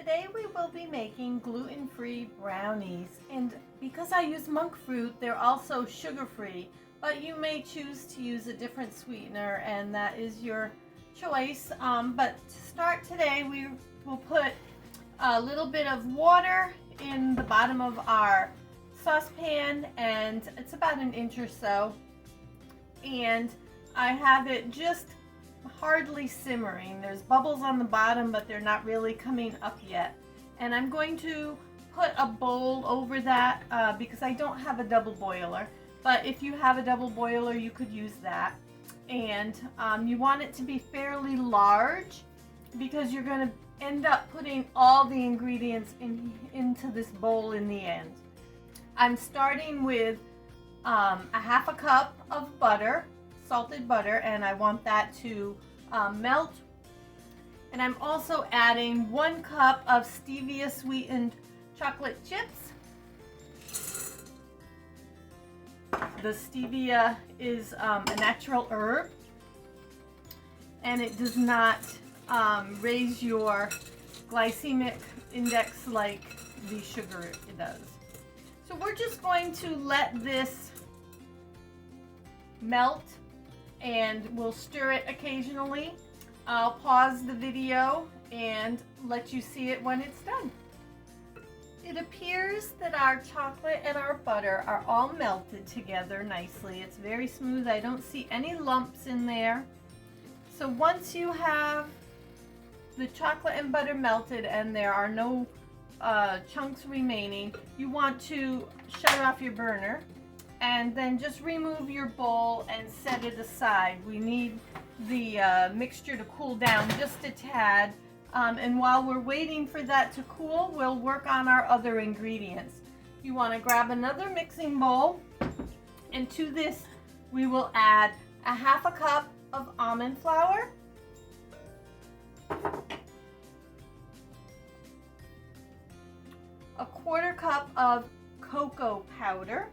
Today we will be making gluten-free brownies, and because I use monk fruit, they're also sugar-free, but you may choose to use a different sweetener, and that is your choice. But to start today, we will put a little bit of water in the bottom of our saucepan, and it's about an inch or so, and I have it just hardly simmering. There's bubbles on the bottom, but they're not really coming up yet. And I'm going to put a bowl over that because I don't have a double boiler, but if you have a double boiler you could use that. And you want it to be fairly large because you're going to end up putting all the ingredients into this bowl in the end. I'm starting with a half a cup of butter, salted butter, and I want that to melt. And I'm also adding 1 cup of stevia sweetened chocolate chips. The stevia is a natural herb, and it does not raise your glycemic index like the sugar does. So we're just going to let this melt, and we'll stir it occasionally. I'll pause the video and let you see it when it's done. It appears that our chocolate and our butter are all melted together nicely. It's very smooth. I don't see any lumps in there. So once you have the chocolate and butter melted and there are no chunks remaining, you want to shut off your burner and then just remove your bowl and set it aside. We need the mixture to cool down just a tad, and while we're waiting for that to cool, we'll work on our other ingredients. You want to grab another mixing bowl, and to this we will add a half a cup of almond flour, a 1/4 cup of cocoa powder,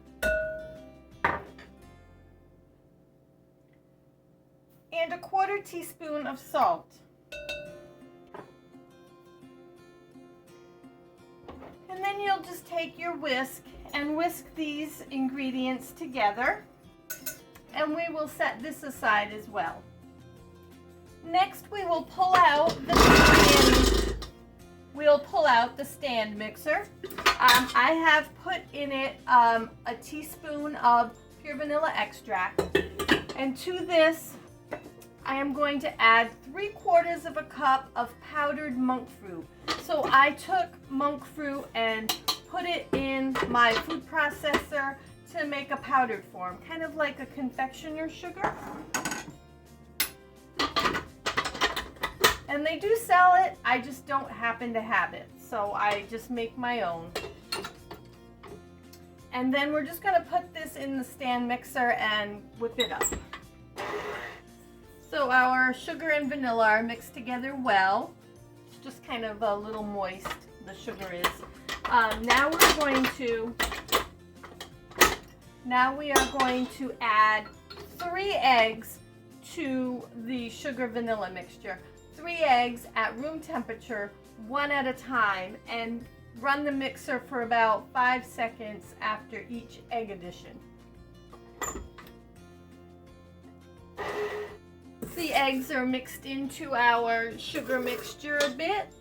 and a 1/4 teaspoon of salt. And then you'll just take your whisk and whisk these ingredients together, and we will set this aside as well. Next we will pull out the stand mixer. I have put in it a teaspoon of pure vanilla extract, and to this I am going to add 3/4 of a cup of powdered monk fruit. So I took monk fruit and put it in my food processor to make a powdered form, kind of like a confectioner sugar. And they do sell it, I just don't happen to have it, so I just make my own. And then we're just going to put this in the stand mixer and whip it up. So our sugar and vanilla are mixed together well. It's just kind of a little moist, the sugar is. Now we are going to add 3 eggs to the sugar vanilla mixture. 3 eggs at room temperature, 1 at a time, and run the mixer for about 5 seconds after each egg addition. The eggs are mixed into our sugar mixture a bit.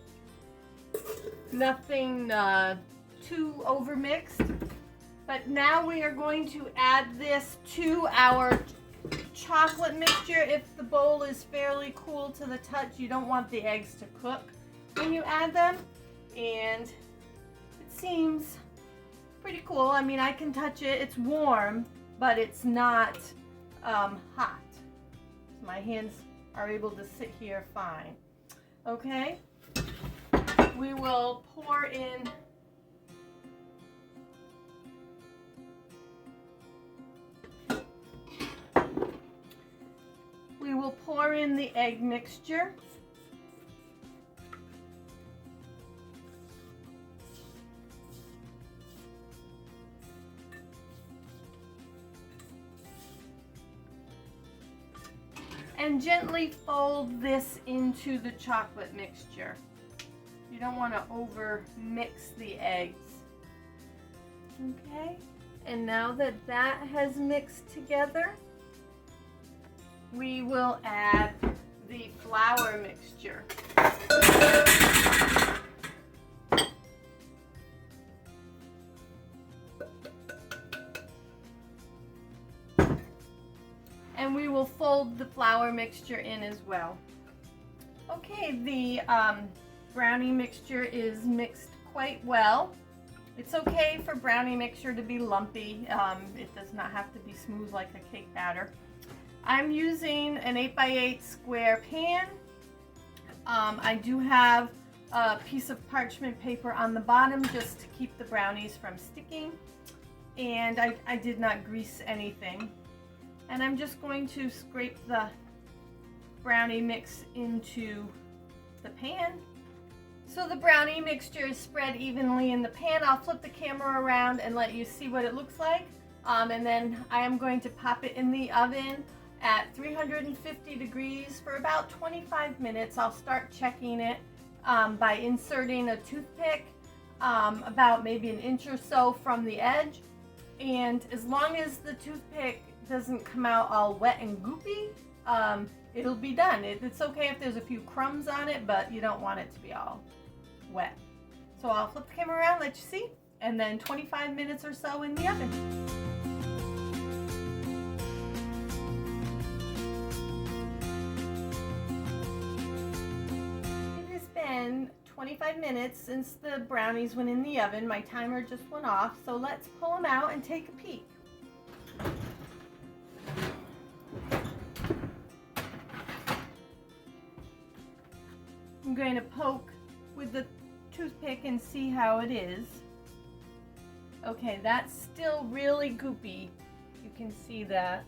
Nothing too overmixed. But now we are going to add this to our chocolate mixture. If the bowl is fairly cool to the touch, you don't want the eggs to cook when you add them. And it seems pretty cool. I mean, I can touch it. It's warm, but it's not hot. My hands are able to sit here fine. Okay, we will pour in the egg mixture. And gently fold this into the chocolate mixture. You don't want to over mix the eggs. Okay, and now that that has mixed together, we will add the flour mixture. And we will fold the flour mixture in as well. Okay, the brownie mixture is mixed quite well. It's okay for brownie mixture to be lumpy. It does not have to be smooth like a cake batter. I'm using an 8x8 square pan. I do have a piece of parchment paper on the bottom just to keep the brownies from sticking. And I did not grease anything. And I'm just going to scrape the brownie mix into the pan. So the brownie mixture is spread evenly in the pan. I'll flip the camera around and let you see what it looks like. And then I am going to pop it in the oven at 350 degrees for about 25 minutes. I'll start checking it by inserting a toothpick about maybe an inch or so from the edge. And as long as the toothpick doesn't come out all wet and goopy, it'll be done. It's okay if there's a few crumbs on it, but you don't want it to be all wet. So I'll flip the camera around, let you see, and then 25 minutes or so in the oven. It has been 25 minutes since the brownies went in the oven. My timer just went off, so let's pull them out and take a peek. I'm going to poke with the toothpick and see how it is. Okay, that's still really goopy. You can see that.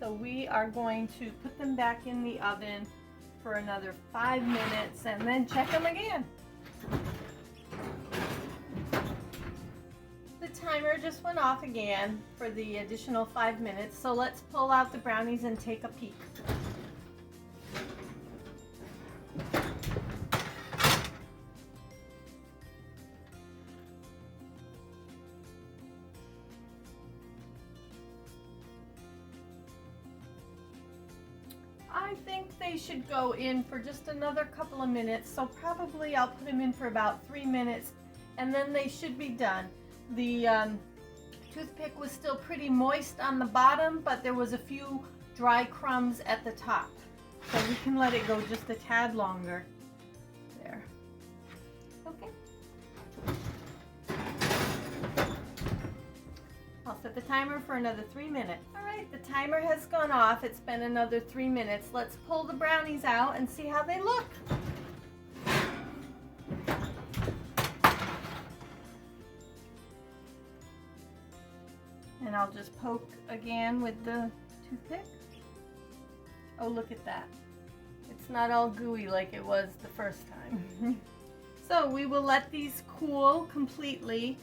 So we are going to put them back in the oven for another 5 minutes and then check them again. The timer just went off again for the additional 5 minutes. So let's pull out the brownies and take a peek. I think they should go in for just another couple of minutes, so probably I'll put them in for about 3 minutes and then they should be done. The toothpick was still pretty moist on the bottom, but there was a few dry crumbs at the top, so we can let it go just a tad longer. There. Okay. I'll set the timer for another 3 minutes. Alright, the timer has gone off. It's been another 3 minutes. Let's pull the brownies out and see how they look. And I'll just poke again with the toothpick. Oh, look at that. It's not all gooey like it was the first time. So we will let these cool completely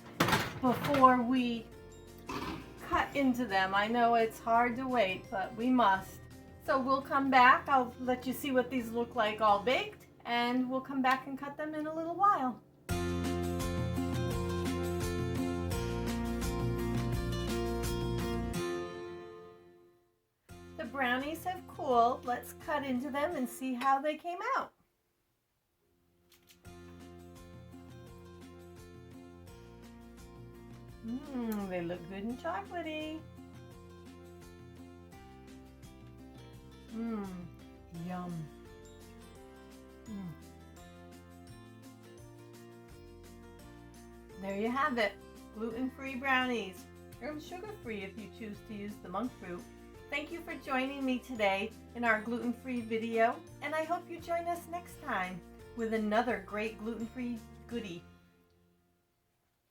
before we cut into them. I know it's hard to wait, but we must. So we'll come back. I'll let you see what these look like all baked, and we'll come back and cut them in a little while. The brownies have cooled. Let's cut into them and see how they came out. They look good and chocolatey. Yum. There you have it. Gluten-free brownies. And sugar-free if you choose to use the monk fruit. Thank you for joining me today in our gluten-free video, and I hope you join us next time with another great gluten-free goodie.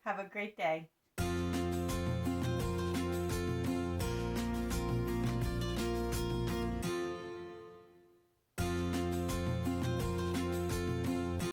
Have a great day.